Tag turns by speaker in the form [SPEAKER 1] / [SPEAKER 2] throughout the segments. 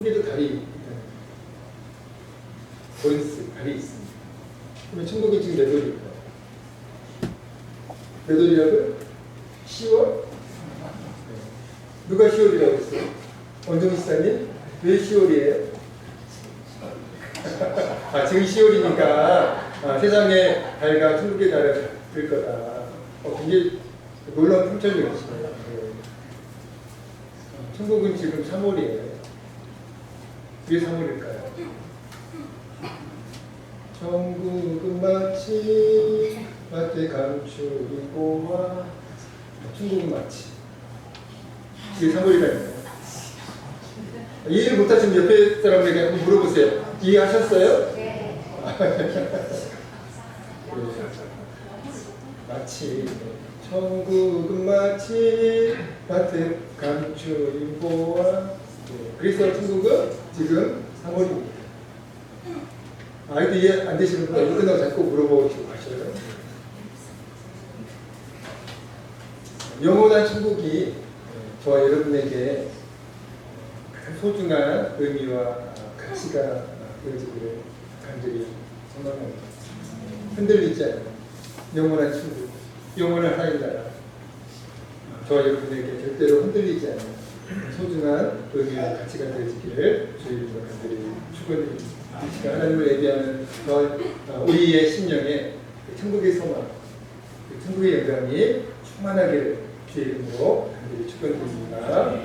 [SPEAKER 1] 여기도 달이 있잖아요. 본스, 달이 있습니다. 그러면 천국이 지금 몇 월일까요? 몇 월이라고요? 10월? 누가 10월이라고 했어요? 원종희 시사님? 왜 10월이에요? 지금 10월이니까 세상에 달과 천국의 달을 들 거다. 굉장히 놀라운 통찰력이시네요. 천국은 지금 3월이에요. 왜 3월일까요? 천국은 마치 마태 감추리 고와 천국은 마치 이게 3월이라니까요. 이해를 못하시면 옆에 사람에게 한번 물어보세요. 이해하셨어요? 네. 마치 천국은 마치 마태 감추리 고와 그래서 천국은 지금 3월입니다. 아이도 이해 안 되시는 분은 이거 끝나고 자꾸 물어보시고 가셔요. 영원한 천국이 저와 여러분에게 가장 소중한 의미와 가치가 되어지기를 간절히 소망합니다. 흔들리지 않아요. 영원한 천국, 영원한 하나님 나라. 저와 여러분에게 절대로 흔들리지 않아요. 소중한 의미와 가치가 되어지기를 주님으로 간절히 축원드립니다. 이 시간 하나님을 예배하는 우리의 심령에 천국의 소망, 천국의 영광이 충만하기를 주의 이름으로 간절히 축원드립니다.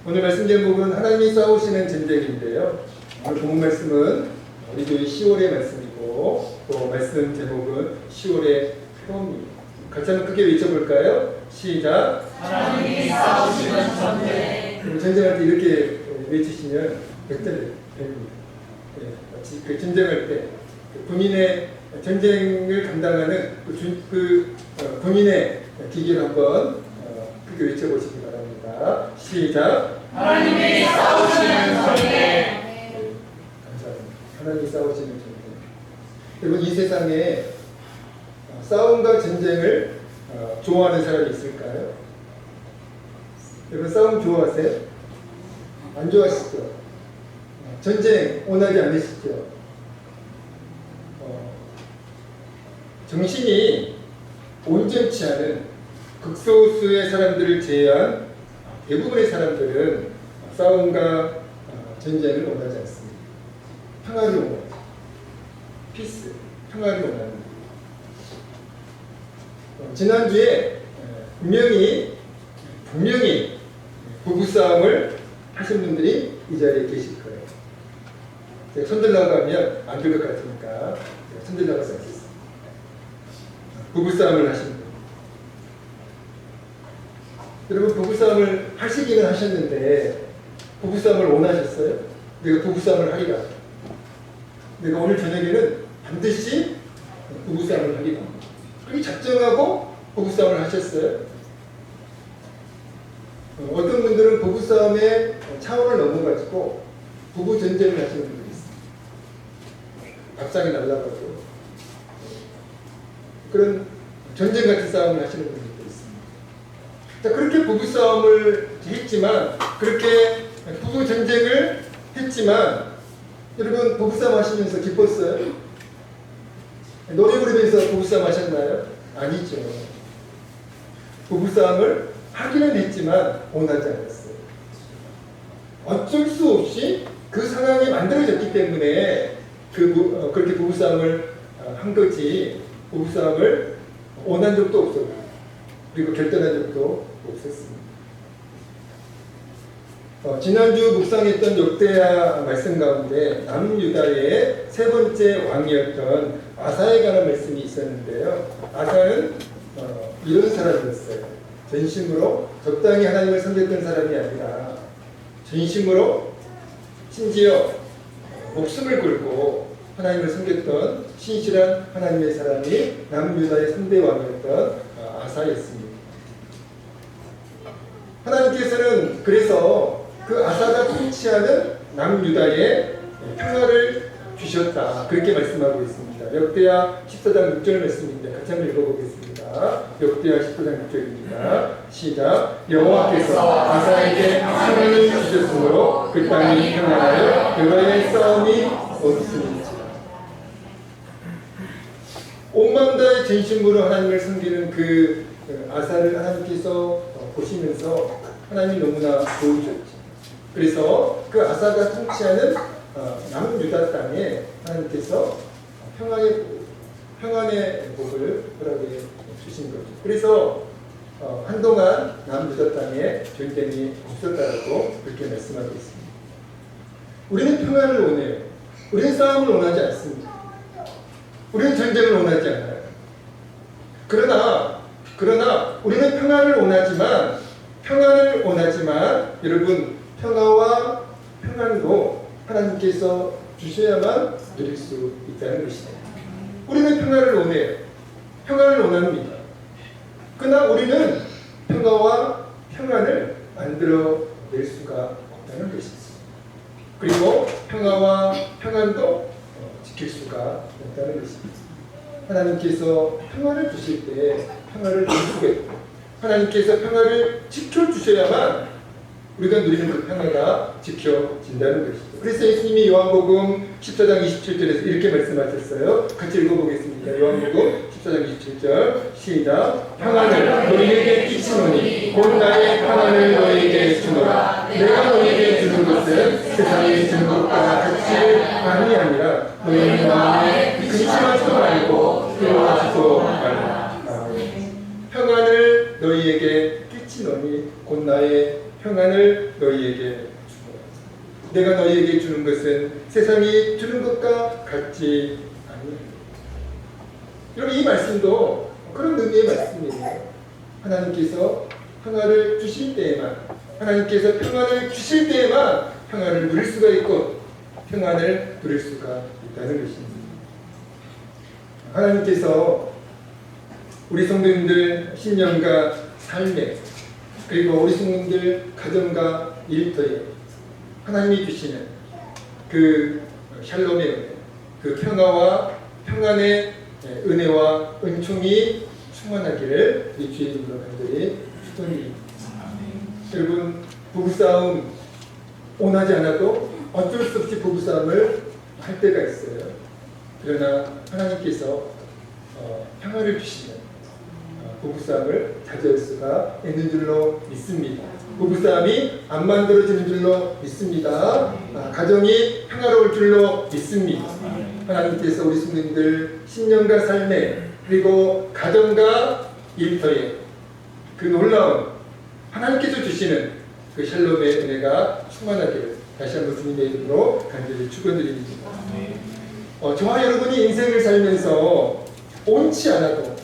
[SPEAKER 1] 오늘 말씀 제목은 하나님이 싸우시는 전쟁인데요. 오늘 본문 말씀은 우리 교회 10월의 말씀이고 또 말씀 제목은 10월의 표입니다. 같이 한번 크게 외쳐볼까요? 시작!
[SPEAKER 2] 하나님이 싸우시는 전쟁.
[SPEAKER 1] 전쟁할 때 이렇게 외치시면 100점 됩니다. 마치 그 전쟁할 때 군인의 전쟁을 감당하는 군인의 기계를 한번 크게 외쳐보시기 바랍니다. 시작!
[SPEAKER 2] 하나님이 싸우시는 전쟁.
[SPEAKER 1] 감사합니다. 하나님이 싸우시는 전쟁. 여러분 이 세상에 싸움과 전쟁을 좋아하는 사람이 있을까요? 여러분 싸움 좋아하세요? 안 좋아하시죠? 전쟁 원하지 않으시죠? 정신이 온전치 않은 극소수의 사람들을 제외한 대부분의 사람들은 싸움과 전쟁을 원하지 않습니다. 평화를 원하죠. 피스, 평화를 원합니다. 지난주에 분명히 부부싸움을 하신 분들이 이 자리에 계실 거예요. 제가 손들라고 하면 안 될 것 같으니까 손들라고 써있습니다. 부부싸움을 하신 분. 여러분 부부싸움을 하시기는 하셨는데 부부싸움을 원하셨어요? 내가 부부싸움을 하리라. 내가 오늘 저녁에는 반드시 부부싸움을 하리라. 그렇게 작정하고 부부싸움을 하셨어요? 어떤 분들은 부부싸움의 차원을 넘어가지고 부부전쟁을 하시는 분들이 있습니다. 밥상이 날라가고 그런 전쟁같은 싸움을 하시는 분들도 있습니다. 자, 그렇게 부부싸움을 했지만 그렇게 부부전쟁을 했지만 여러분 부부싸움 하시면서 기뻤어요? 노래 부르면서 부부싸움 하셨나요? 아니죠. 부부싸움을 하기는 했지만 원하지 않았어요. 어쩔 수 없이 그 상황이 만들어졌기 때문에 그렇게 부부싸움을 한 거지 부부싸움을 원한 적도 없었고 그리고 결단한 적도 없었습니다. 지난주 묵상했던 역대하 말씀 가운데 남유다의 세 번째 왕이었던 아사에 관한 말씀이 있었는데요. 아사는 이런 사람이었어요. 전심으로 적당히 하나님을 섬겼던 사람이 아니라 전심으로 심지어 목숨을 걸고 하나님을 섬겼던 신실한 하나님의 사람이 남유다의 3대 왕이었던 아사였습니다. 하나님께서는 그래서 그 아사가 통치하는 남유다에 평화를 주셨다. 그렇게 말씀하고 있습니다. 역대하 14장 6절 말씀인데 같이 한번 읽어보겠습니다. 역대하 19장 6절입니다. 시작. 여호와께서 아사에게 평안을 주셨으므로 그 땅이 평안하여 여호와의 싸움이 없으니라. 온 마음 다해 진심으로 하나님을 섬기는 그 아사를 하나님께서 보시면서 하나님이 너무나 도우셨죠. 그래서 그 아사가 통치하는 남유다 땅에 하나님께서 평안의 복을 허락해 주신 거죠. 그래서 한동안 남유다 땅에 전쟁이 없었다라고 그렇게 말씀하고 있습니다. 우리는 평안을 원해요. 우리는 싸움을 원하지 않습니다. 우리는 전쟁을 원하지 않아요. 그러나 우리는 평안을 원하지만 여러분, 평화와 평안도 하나님께서 주셔야만 누릴 수 있다는 것입니다. 우리는 평화를 원해요. 평안을 원합니다. 그러나 우리는 평화와 평안을 만들어낼 수가 없다는 것입니다. 그리고 평화와 평안도 지킬 수가 없다는 것입니다. 하나님께서 평화를 주실 때 평화를 누리겠고, 하나님께서 평화를 지켜주셔야만 우리가 누리는 그 평화가 지켜진다는 것이죠. 그래서 예수님이 요한복음 14장 27절에서 이렇게 말씀하셨어요. 같이 읽어보겠습니다. 요한복음 14장 27절 시작. 평안을 너희에게 끼치노니 곧 나의 평안을 너희에게 주노라. 내가 너희에게 주는 것은 세상이 주는 것과 같이 아니하니라. 너희는 마음에 근심하지도 말고 두려워하지도 말라. 평안을 너희에게 끼치노니 곧 나의 평안을 너희에게 주노라. 내가 너희에게 주는 것은 세상이 주는 것과 같지 아니하니라. 여러분, 이 말씀도 그런 의미의 말씀이에요. 하나님께서 평안을 주실 때에만, 하나님께서 평안을 주실 때에만 평안을 누릴 수가 있고 평안을 누릴 수가 있다는 것입니다. 하나님께서 우리 성도님들 신념과 삶에, 그리고 우리 성도님들 가정과 일터에 하나님이 주시는 그 샬롬의 은혜, 그 평화와 평안의 은혜와 은총이 충만하기를 이 주의 이름으로 간절히 축원드립니다. 여러분, 부부싸움 원하지 않아도 어쩔 수 없이 부부싸움을 할 때가 있어요. 그러나 하나님께서 평화를 주시면 부부싸움을 자제할 수가 있는 줄로 믿습니다. 부부싸움이 안 만들어지는 줄로 믿습니다. 가정이 평화로울 줄로 믿습니다. 하나님께서 우리 성도님들 신념과 삶에, 그리고 가정과 일터에 그 놀라운 하나님께서 주시는 그 샬롬의 은혜가 충만하기를 다시 한번 주님의 이름으로 간절히 축원드립니다. 저와 여러분이 인생을 살면서 옳지 않아도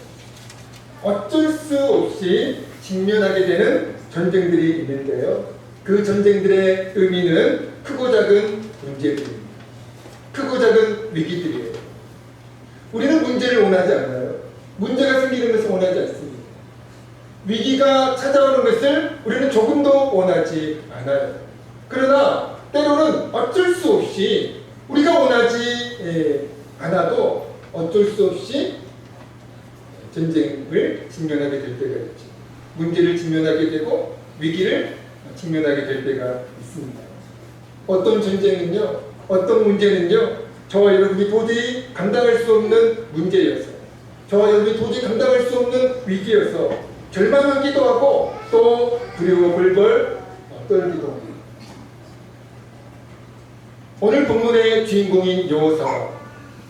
[SPEAKER 1] 어쩔 수 없이 직면하게 되는 전쟁들이 있는데요. 그 전쟁들의 의미는 크고 작은 문제들입니다. 크고 작은 위기들이에요. 우리는 문제를 원하지 않아요. 문제가 생기는 것을 원하지 않습니다. 위기가 찾아오는 것을 우리는 조금도 원하지 않아요. 그러나 때로는 어쩔 수 없이 우리가 원하지 않아도 어쩔 수 없이 전쟁을 직면하게 될 때가 있죠. 문제를 직면하게 되고 위기를 직면하게 될 때가 있습니다. 어떤 전쟁은요, 어떤 문제는요, 저와 여러분이 도저히 감당할 수 없는 문제여서, 저와 여러분이 도저히 감당할 수 없는 위기여서 절망하기도 하고 또 두려워 벌벌 떨기도 합니다. 오늘 본문의 주인공인 여호사밧,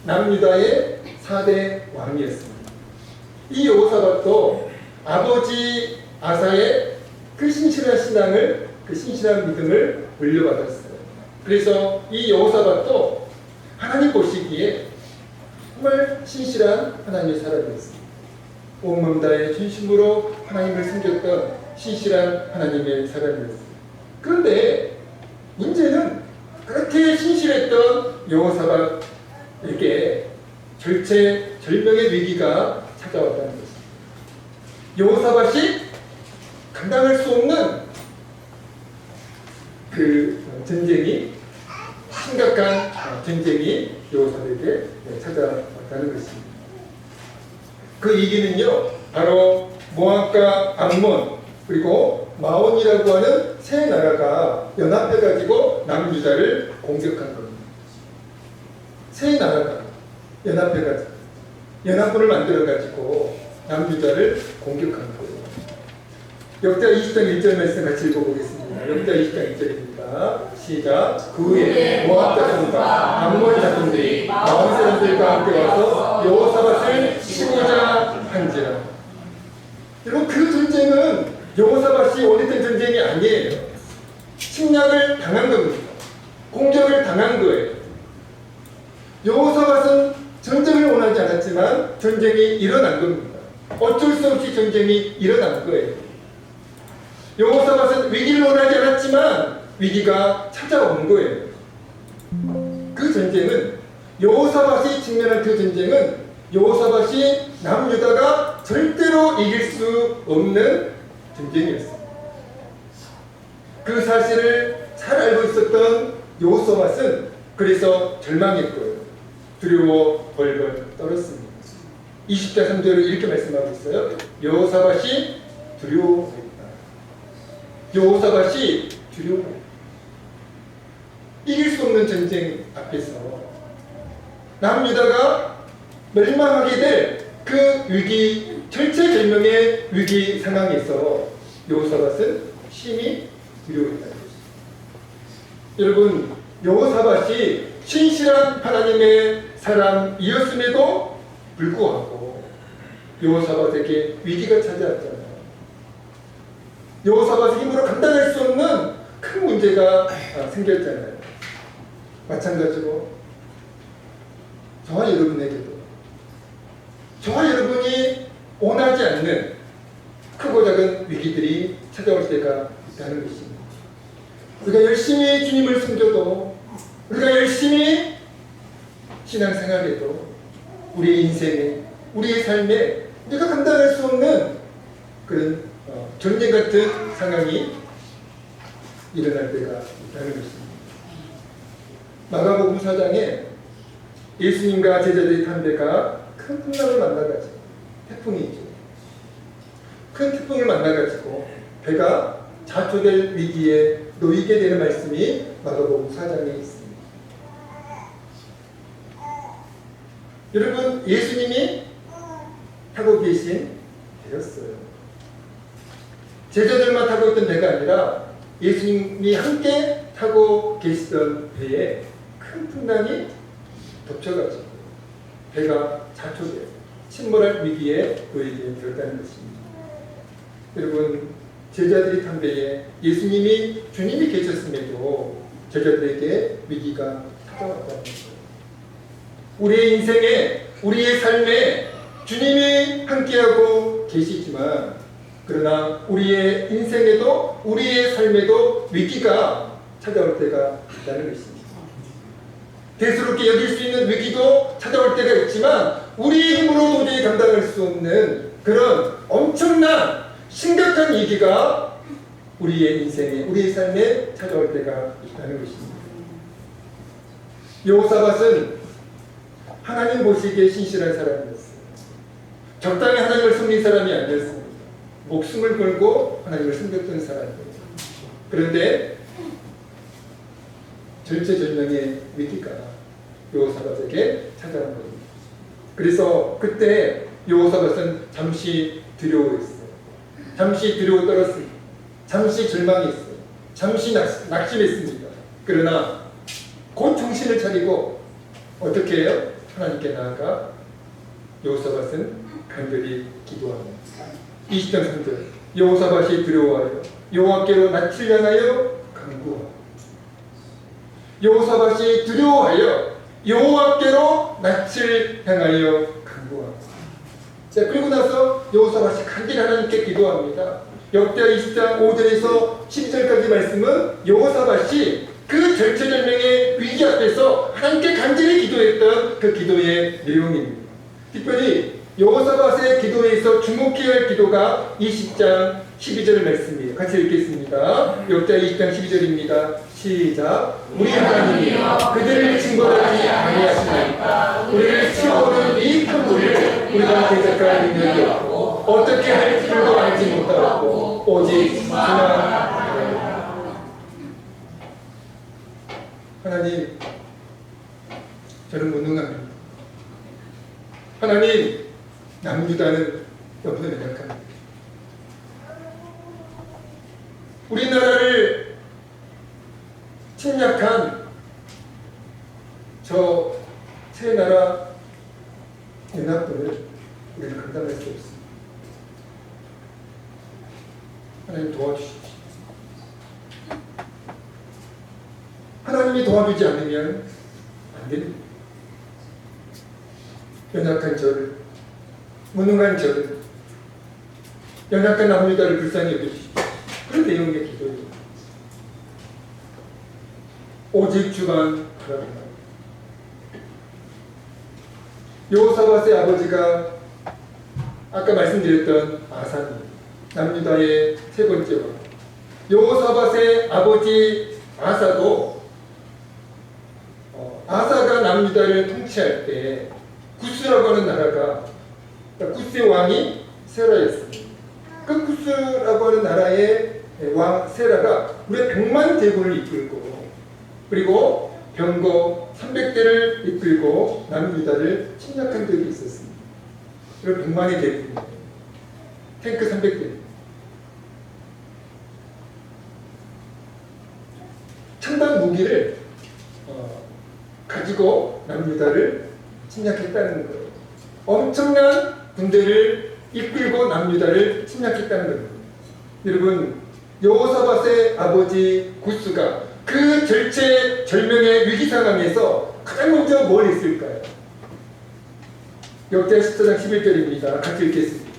[SPEAKER 1] 남유다의 4대 왕이었습니다. 이 여호사밧도 아버지 아사의 그 신실한 신앙을, 그 신실한 믿음을 물려받았어요. 그래서 이 여호사밧도 하나님 보시기에 정말 신실한 하나님의 사람이었습니다. 온 마음 다해 진심으로 하나님을 섬겼던 신실한 하나님의 사람이었습니다. 그런데 문제는 그렇게 신실했던 여호사밧에게 절체절명의 위기가 찾아왔다는 것입니다. 여호사밧이 감당할 수 없는 그 전쟁이, 심각한 전쟁이 여호사밧에게 찾아왔다는 것입니다. 그 위기는요, 바로 모압과 암몬 그리고 마온이라고 하는 세 나라가 연합해가지고 남유다를 공격한 겁니다. 세 나라가 연합해가지고 연합군을 만들어가지고 남유다를 공격한 거예요. 역대하 20장 1절 말씀 같이 읽어보겠습니다. 역대하 20장 1절입니다. 시작. 그 후에 모압 자손과 암몬 자손들이 마온 사람들과 함께 와서 여호사밧을 치고자 한지라. 여러분 그 전쟁은 여호사밧이 원했던 전쟁이 아니에요. 침략을 당한 겁니다. 공격을 당한 거예요. 여호사밧은 전쟁을 원하지 않았지만 전쟁이 일어난 겁니다. 어쩔 수 없이 전쟁이 일어난 거예요. 여호사밧은 위기를 원하지 않았지만 위기가 찾아온 거예요. 그 전쟁은 여호사밧이 직면한 그 전쟁은 여호사밧이 남유다가 절대로 이길 수 없는 전쟁이었어요. 그 사실을 잘 알고 있었던 여호사밧은 그래서 절망했고요. 두려워 벌벌 떨었습니다. 20장 3절을 이렇게 말씀하고 있어요. 여호사밧이 두려워했다. 여호사밧이 두려워했다. 이길 수 없는 전쟁 앞에서 남유다가 멸망하게 될 그 위기, 절체절명의 위기 상황에서 여호사밧은 심히 두려워했다는 것입니다. 여러분, 여호사밧이 신실한 하나님의 사람이었음에도 불구하고 여호사밧에게 위기가 찾아왔잖아요. 여호사밧의 힘으로 감당할 수 없는 큰 문제가 생겼잖아요. 마찬가지로 저와 여러분에게도 저와 여러분이 원하지 않는 크고 작은 위기들이 찾아올 때가 있다는 것입니다. 우리가 열심히 주님을 섬겨도 우리가 열심히 신앙생활에도 우리의 인생에 우리의 삶에 우리가 감당할 수 없는 그런 전쟁 같은 상황이 일어날 때가 있다는 것입니다. 마가복음 4장에 예수님과 제자들이 탄 배가 큰 풍랑을 만나가지고 태풍이죠. 큰 태풍을 만나가지고 배가 자초될 위기에 놓이게 되는 말씀이 마가복음 4장에 있습니다. 여러분, 예수님이 타고 계신 배였어요. 제자들만 타고 있던 배가 아니라 예수님이 함께 타고 계시던 배에 큰 풍랑이 덮쳐가지고 배가 자초돼 침몰할 위기에 놓이게 되었다는 것입니다. 여러분, 제자들이 탄 배에 예수님이 주님이 계셨음에도 제자들에게 위기가 찾아왔다는 것입니다. 우리의 인생에 우리의 삶에 주님이 함께하고 계시지만 그러나 우리의 인생에도 우리의 삶에도 위기가 찾아올 때가 있다는 것입니다. 대수롭게 여길 수 있는 위기도 찾아올 때가 있지만 우리의 힘으로 도저히 감당할 수 없는 그런 엄청난 심각한 위기가 우리의 인생에 우리의 삶에 찾아올 때가 있다는 것입니다. 여호사밧은 하나님 보시기에 신실한 사람이었어요. 적당히 하나님을 섬긴 사람이 아니었습니다. 목숨을 걸고 하나님을 섬겼던 사람이에요. 그런데 절체절명의 위기가 여호사밧에게 찾아온 겁니다. 그래서 그때 여호사밧은 잠시 두려워했어요. 잠시 두려워 떨었습니다. 잠시 절망했어요. 잠시 낙심했습니다. 그러나 곧 정신을 차리고 어떻게 해요? 하나님께 나아가 여호사밧은 간절히 기도합니다. 20장 3절 여호사밧이 두려워하여 여호와께로 낯을 향하여 간구하고 여호사밧이 두려워하여 여호와께로 낯을 향하여 간구하고 자, 그리고 나서 여호사밧이 간절히 하나님께 기도합니다. 역대하 20장 5절에서 12절까지 말씀은 여호사밧이 그 절체절명의 위기 앞에서 하나님께 간절히 기도했던 그 기도의 내용입니다. 특별히 여호사밧의 기도에서 주목해야 할 기도가 20장 12절 말씀이에요. 같이 읽겠습니다. 역대하 20장 12절입니다. 시작. 우리 하나님이여 그들을 징벌하지 아니하시나이까 우리를 치워오는 이 큰 물을 우리가 대적할 능력이 없고
[SPEAKER 2] 어떻게 할 줄도 알지 못하고 오직 주만
[SPEAKER 1] 하나님, 저는 무능합니다. 하나님, 남유다는 너무나 연약합니다. 우리나라를 침략한 저 세 나라 연합군을 우리는 감당할 수 없습니다. 하나님 도와주십시오. 하나님이 도와주지 않으면 안 됩니다. 연약한 저를, 무능한 저를, 연약한 남유다를 불쌍히 여겨주십시오. 그런 내용의 기도입니다. 오직 주만 바라봅니다. 여호사밧의 아버지가 아까 말씀드렸던 아사입니다. 남유다의 세 번째 왕. 여호사밧의 아버지 아사도 아사가 남유다를 통치할 때 구스라고 하는 나라가, 구스의 왕이 세라였습니다. 그 구스라고 하는 나라의 왕 세라가 무려 100만 대군을 이끌고, 그리고 병거 300대를 이끌고 남유다를 침략한 적이 있었습니다. 그리고 100만의 대군입니다. 탱크 300대. 첨단 무기를 가지고 남유다를 침략했다는 거예요. 엄청난 군대를 이끌고 남유다를 침략했다는 겁니다. 여러분, 여호사밧의 아버지 구스가 그 절체절명의 위기 상황에서 가장 먼저 뭘 했을까요? 역대하 14장 11절입니다. 같이 읽겠습니다.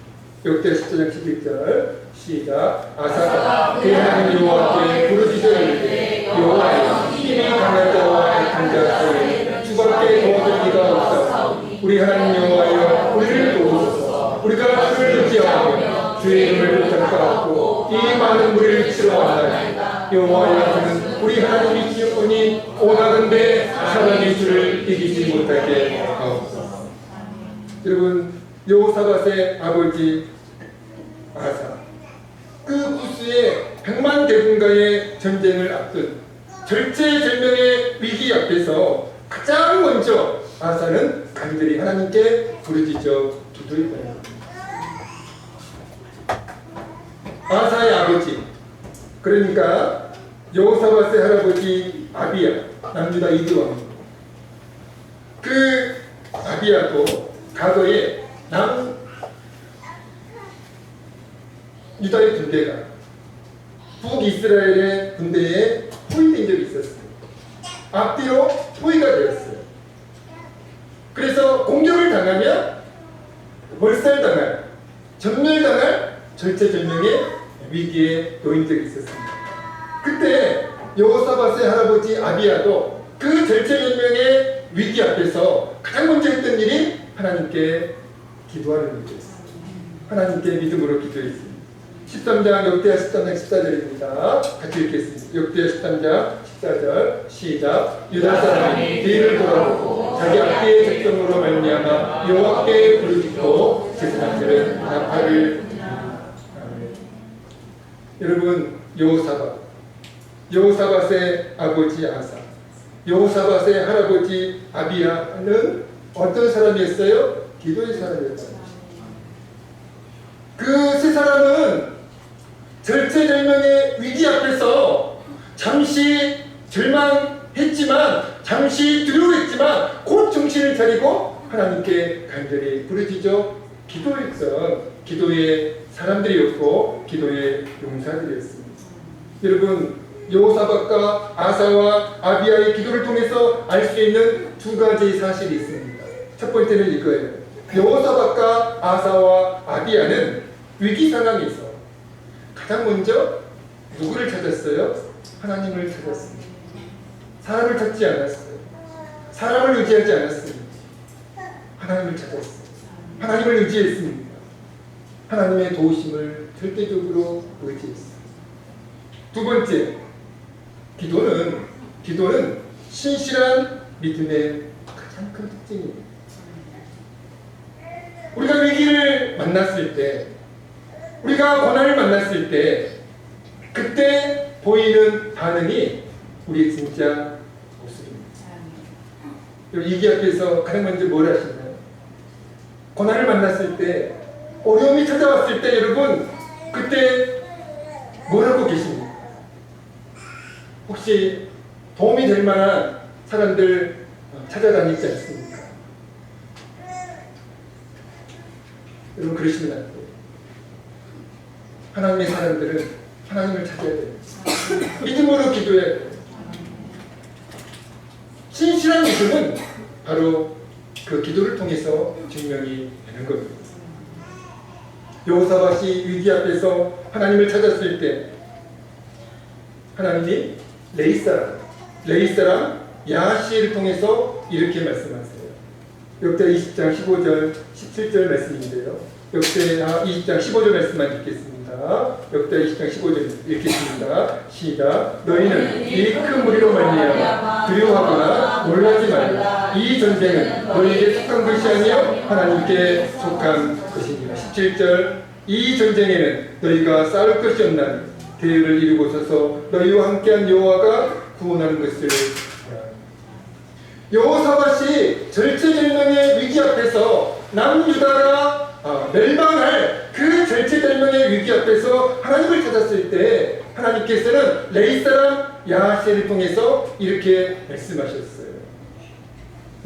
[SPEAKER 1] 역대하 14장 11절 시작. 아사가 그의 하나님 여호와께 부르짖어 이르되 여호와여, 힘이 강한 자와 약한 자 사이에 주밖에 도와줄 이가 없사오니 우리 하나님 여호와여, 우리를 도우소서. 우리가 주를 의지하며 주의 이름을 부탁하고 이 많은 무리를 치러 왔나이다. 여호와여, 주는 우리 하나님이시오니 오나건대 사람이 주를 이기지 못하게 하옵소서. 여러분, 여호사밧의 아버지 아사, 그 구스의 100만 대군과의 전쟁을 앞둔 절체절명의 위기 앞에서 가장 먼저 아사는 간절히 하나님께 부르짖어 기도했다. 아사의 아버지, 그러니까 여호사밧의 할아버지 아비야, 남유다 2대 왕입니다. 그 아비야도 과거에 유다의 군대가 북이스라엘의 군대에 포위된 적이 있었습니다. 앞뒤로 포위가 되었어요. 그래서 공격을 당하면 몰살당할, 전멸당할 절체절명의 위기에 놓인 적이 있었습니다. 그때 여호사밧의 할아버지 아비야도 그 절체절명의 위기 앞에서 가장 먼저 했던 일이 하나님께 기도하는 일이었습니다. 하나님께 믿음으로 기도했습니다. 13장, 역대하 13장 14절입니다. 같이 읽겠습니다. 역대하 13장 14절 시작. 유다 사람이 뒤를 돌아보고 자기 앞뒤의 작정으로 말미암아 여호와께 부르짖고 제 사람들은 나팔을. 여러분, 여호사밧의 아버지 아사, 여호사밧의 할아버지 아비야는 어떤 사람이었어요? 기도의 사람이었어요. 그 세 사람은 절체절명의 위기 앞에서 잠시 절망했지만, 잠시 두려워했지만 곧 정신을 차리고 하나님께 간절히 부르짖어 기도했던 기도의 사람들이었고 기도의 용사들이었습니다. 여러분, 여호사밧과 아사와 아비야의 기도를 통해서 알 수 있는 두 가지 사실이 있습니다. 첫 번째는 이거예요. 여호사밧과 아사와 아비야는 위기 상황에서 가장 먼저 누구를 찾았어요? 하나님을 찾았습니다. 사람을 찾지 않았어요. 사람을 의지하지 않았습니다. 하나님을 찾았어요. 하나님을 의지했습니다. 하나님의 도우심을 절대적으로 의지했어요. 두 번째, 기도는 신실한 믿음의 가장 큰 특징입니다. 우리가 위기를 만났을 때 우리가 고난을 만났을 때 그때 보이는 반응이 우리의 진짜 모습입니다. 이 기 앞에서 가장 먼저 뭘 하시나요? 고난을 만났을 때, 어려움이 찾아왔을 때 여러분 그때 뭘 하고 계십니까? 혹시 도움이 될 만한 사람들 찾아다니지 않습니까? 여러분 그러시면 안 돼요. 하나님의 사람들은 하나님을 찾아야 돼요. 믿음으로 기도해야 돼요. 신실한 믿음은 바로 그 기도를 통해서 증명이 되는 겁니다. 여호사밧이 위기 앞에서 하나님을 찾았을 때 하나님이 레이사람 야하시를 통해서 이렇게 말씀하세요. 역대 20장 15절 17절 말씀인데요. 역대 20장 15절 말씀만 읽겠습니다. 역대 20장 15절 읽겠습니다. 시작. 너희는 이 큰 무리로 말미암아 두려워하거나 놀라지 말라. 이 전쟁은 너희에게 속한 것이 아니요 하나님께 속한 것입니다. 17절. 이 전쟁에는 너희가 싸울 것이 없나니 대의를 이루고 서서 너희와 함께한 여호와가 구원하는 것을 여호사밧이 절체절명의 위기 앞에서 남유다가 멸망할 그 절체절명의 위기 앞에서 하나님을 찾았을 때 하나님께서는 레이사람 야하시를 통해서 이렇게 말씀하셨어요.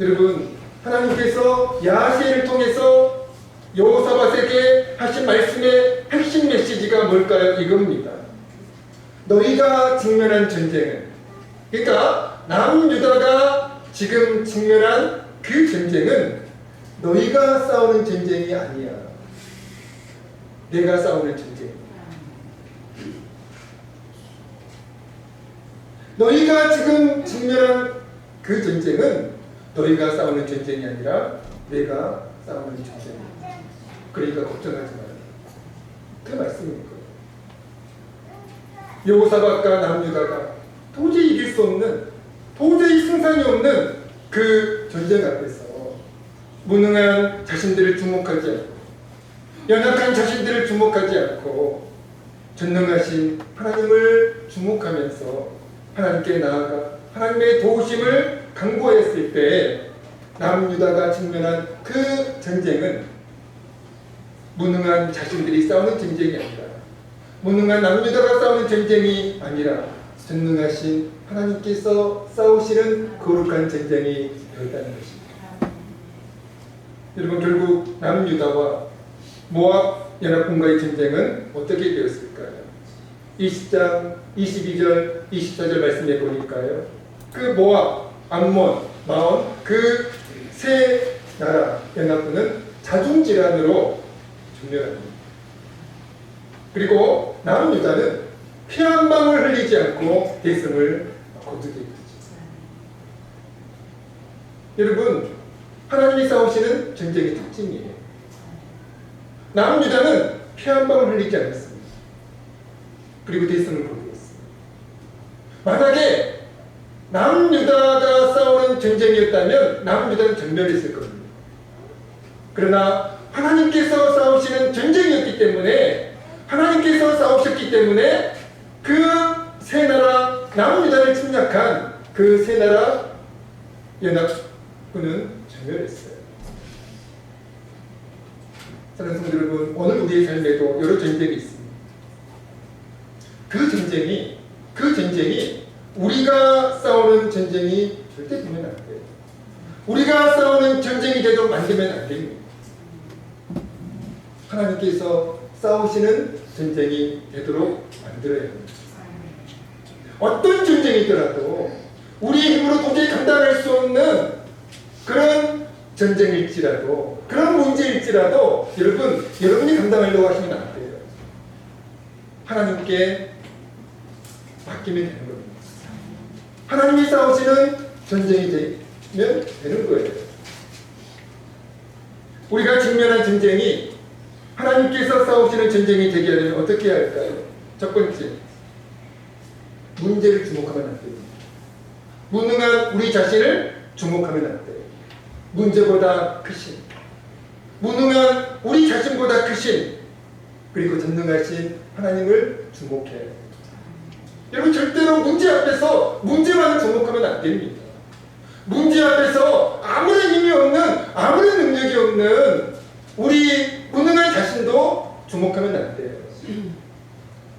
[SPEAKER 1] 여러분 하나님께서 야하시를 통해서 여호사밧에게 하신 말씀의 핵심 메시지가 뭘까요? 이겁니다. 너희가 직면한 전쟁은, 그러니까 남유다가 지금 직면한 그 전쟁은 너희가 싸우는 전쟁이 아니야. 내가 싸우는 전쟁이야. 너희가 지금 직면한 그 전쟁은 너희가 싸우는 전쟁이 아니라 내가 싸우는 전쟁이야. 그러니까 걱정하지 마라. 그 말씀입니다. 여호사밧과 남유다가 도저히 이길 수 없는, 도저히 승산이 없는 그 전쟁 앞에서 무능한 자신들을 주목하지 않고, 연약한 자신들을 주목하지 않고 전능하신 하나님을 주목하면서 하나님께 나아가 하나님의 도우심을 간구했을 때 남유다가 직면한 그 전쟁은 무능한 자신들이 싸우는 전쟁이 아니라, 무능한 남유다가 싸우는 전쟁이 아니라 전능하신 하나님께서 싸우시는 거룩한 전쟁이 되었다는 것입니다. 여러분 결국 남유다와 모압 연합군과의 전쟁은 어떻게 되었을까요? 20장 22절 24절 말씀해 보니까요, 그 모압, 암몬, 마온 그 세 나라 연합군은 자중질환으로 전멸합니다. 그리고 남유다는 피 한 방울 흘리지 않고 대승을 거두게 되죠. 여러분 하나님이 싸우시는 전쟁의 특징이에요. 남유다는 피 한 방울 흘리지 않았습니다. 그리고 대승을 거두었습니다. 만약에 남유다가 싸우는 전쟁이었다면 남유다는 전멸했을 겁니다. 그러나 하나님께서 싸우시는 전쟁이었기 때문에, 하나님께서 싸우셨기 때문에 그 세 나라 남유다를 침략한 그 세 나라 연합군은 전멸했어요. 사랑하는 성도 여러분, 오늘 우리의 삶에도 여러 전쟁이 있습니다. 그 전쟁이 우리가 싸우는 전쟁이 절대 되면 안 돼요. 우리가 싸우는 전쟁이 되도록 만들면 안 됩니다. 하나님께서 싸우시는 전쟁이 되도록 만들어야 합니다. 어떤 전쟁이더라도 우리의 힘으로 도저히 감당할 수 없는 그런 전쟁일지라도, 그런 문제일지라도 여러분이 감당하려고 하시면 안 돼요. 하나님께 맡기면 되는 겁니다. 하나님이 싸우시는 전쟁이 되면 되는 거예요. 우리가 직면한 전쟁이 하나님께서 싸우시는 전쟁이 되게 하려면 어떻게 해야 할까요? 첫 번째, 문제를 주목하면 안 됩니다. 무능한 우리 자신을 주목하면 안 돼요. 문제보다 크신, 무능한 우리 자신보다 크신 그리고 전능하신 하나님을 주목해야 됩니다. 여러분 절대로 문제 앞에서 문제만을 주목하면 안 됩니다. 문제 앞에서 아무런 힘이 없는, 아무런 능력이 없는 우리 무능한 자신도 주목하면 안 돼요.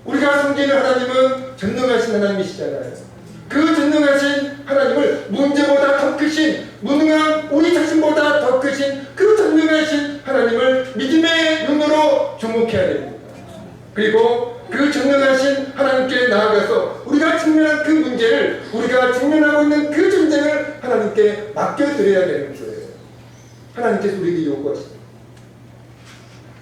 [SPEAKER 1] 우리가 섬기는 하나님은 전능하신 하나님이시잖아요. 그 전능하신 하나님을 문제보다 더 크신, 무능한 우리 자신보다 더 크신 그 전능하신 하나님을 믿음의 눈으로 주목해야 됩니다. 그리고 그 전능하신 하나님께 나아가서 우리가 직면한 그 문제를, 우리가 직면하고 있는 그 전쟁을 하나님께 맡겨드려야 되는 거예요. 하나님께서 우리에게 요구하십니다.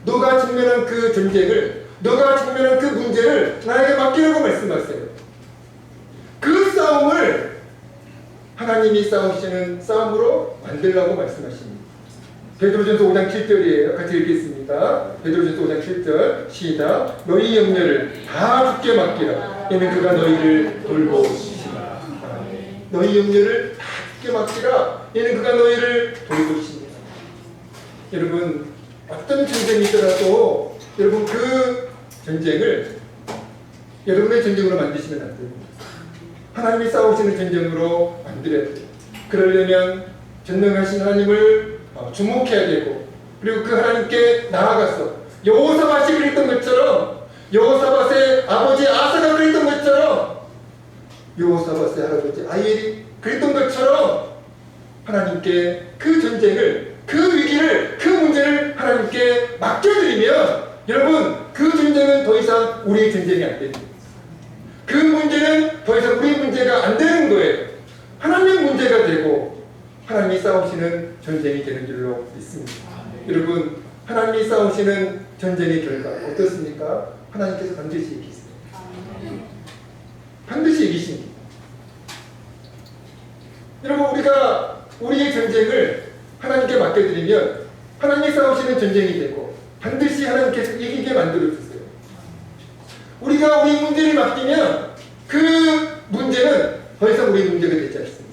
[SPEAKER 1] 너가 직면한 그 전쟁을, 너가 직면한 그 문제를 나에게 맡기라고 말씀하세요. 그 싸움을 하나님이 싸우시는 싸움으로 만들라고 말씀하십니다. 베드로전서 5장 7절이에요. 같이 읽겠습니다. 베드로전서 5장 7절 시작. 너희 염려를 다 주께 맡기라. 이는 그가 너희를 돌보시리라. 너희 염려를 다 주께 맡기라. 이는 그가 너희를 돌보시리라. 여러분 어떤 전쟁이 있더라도 여러분 그 전쟁을 여러분의 전쟁으로 만드시면 안 됩니다. 하나님이 싸우시는 전쟁으로 만들어야 돼요. 그러려면 전능하신 하나님을 주목해야 되고, 그리고 그 하나님께 나아가서 여호사밧이 그랬던 것처럼, 여호사밧의 아버지 아사가 그랬던 것처럼, 여호사밧의 할아버지 아이엘이 그랬던 것처럼 하나님께 그 전쟁을, 그 위기를, 그 문제를 하나님께 맡겨드리면 여러분 그 전쟁은 더 이상 우리의 전쟁이 안 됩니다. 그 문제는 더 이상 우리의 문제가 안 되는 거예요. 하나님의 문제가 되고 하나님이 싸우시는 전쟁이 되는 줄로 믿습니다. 여러분 하나님이 싸우시는 전쟁의 결과 어떻습니까? 하나님께서 반드시 이기세요. 반드시 이기십니다. 여러분 우리가 우리의 전쟁을 하나님께 맡겨드리면 하나님이 싸우시는 전쟁이 되고 반드시 하나님께서 이기게 만들어주세요. 우리가 우리 문제를 맡기면 그 문제는 더 이상 우리 문제가 되지 않습니다.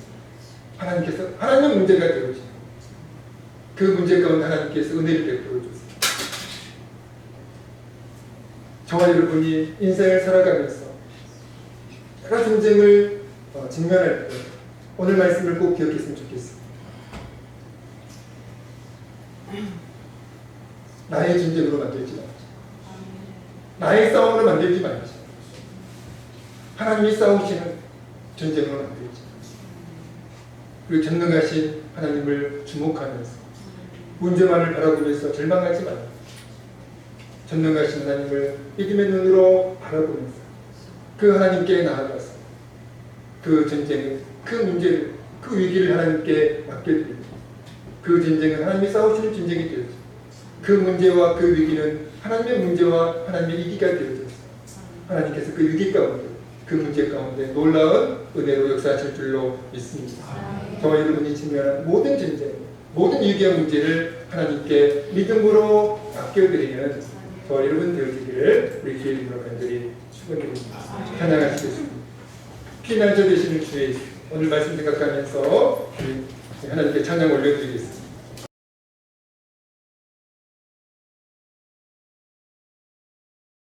[SPEAKER 1] 하나님께서 하나님의 문제가 되어주세요. 그 문제 가운데 하나님께서 은혜를 베풀어 주세요. 저와 여러분이 인생을 살아가면서 여러 전쟁을 직면할 때 오늘 말씀을 꼭 기억했으면 좋겠습니다. 나의 전쟁으로 만들지 말자. 나의 싸움으로 만들지 말자. 하나님이 싸우시는 전쟁으로 만들자. 그리고 전능하신 하나님을 주목하면서 문제만을 바라보면서 절망하지 말라. 전능하신 하나님을 믿음의 눈으로 바라보면서 그 하나님께 나아가서 그 전쟁을, 그 문제를, 그 위기를 하나님께 맡겨드립니다. 그 전쟁은 하나님이 싸우시는 전쟁이 되어져. 그 문제와 그 위기는 하나님의 문제와 하나님의 이기가 되어졌어요. 하나님께서 그 위기 가운데, 그 문제 가운데 놀라운 은혜로 역사하실 줄로 믿습니다. 저와 여러분이 직면한 모든 전쟁, 모든 위기와 문제를 하나님께 믿음으로 맡겨드리는 저와 여러분 되어지기를 우리 주의 이름으로 간절히 축원드립니다. 찬양하시겠습니다. 피난처 되시는 주의 오늘 말씀 생각하면서 하나님께 찬양 올려드리겠습니다.